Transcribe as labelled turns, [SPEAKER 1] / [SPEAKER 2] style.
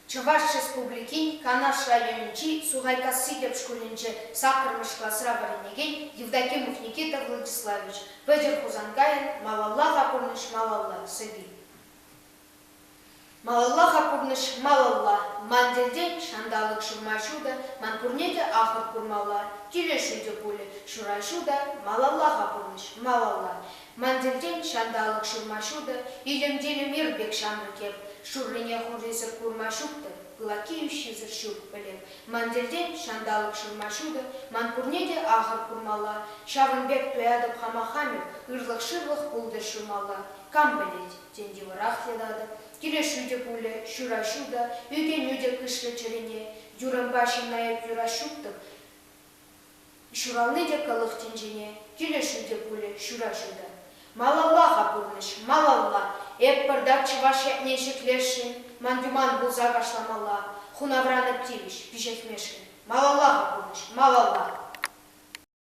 [SPEAKER 1] Чуваш Республикин Канаш районинчи Сугайкасы деп школинче сакырмышкла сраваренеген Евдокимов Никита Владиславович, Педер Хузанкаин, Малалла Хапурныш, Малалла, Саби. Малалла Хапурныш, Малалла, Мандельден, Шандалык Шурмашуда, Манкурнеде Ахар Курмалла, Килешуде Пуле, Шурашуда, Малалла Хапурныш, Малалла, Мандельден, Шандалык Шурмашуда, Илем-делем Ирбек Шамрыкеп, Шурлине Хуризер Курмашукта, Лакиющий Зершук Пелем, Мандельден, Шандалык Шурмашуда, Манкурнеде Ахар Курмалла, Шавынбек Туядып Хамахамев, Ырлых-шырлых Пулды Шурмалла, Камбелет, Тендиварах Ядада, Килешуде Пуле, Шурашуда, Юген-юде Кышлы Черене, Юрамбашин Наев Юрашуктып, Шуралныде Калых Тенжене, Килешуде Пуле, Шурашуда. Малалла Хапурныш, Малалла, Эппарда Чуваш Нешеклешин, Мандюман Булзагашламалла, Хунавран Эптивиш, Пишехмешкин, Малалла Хапурныш, Малалла.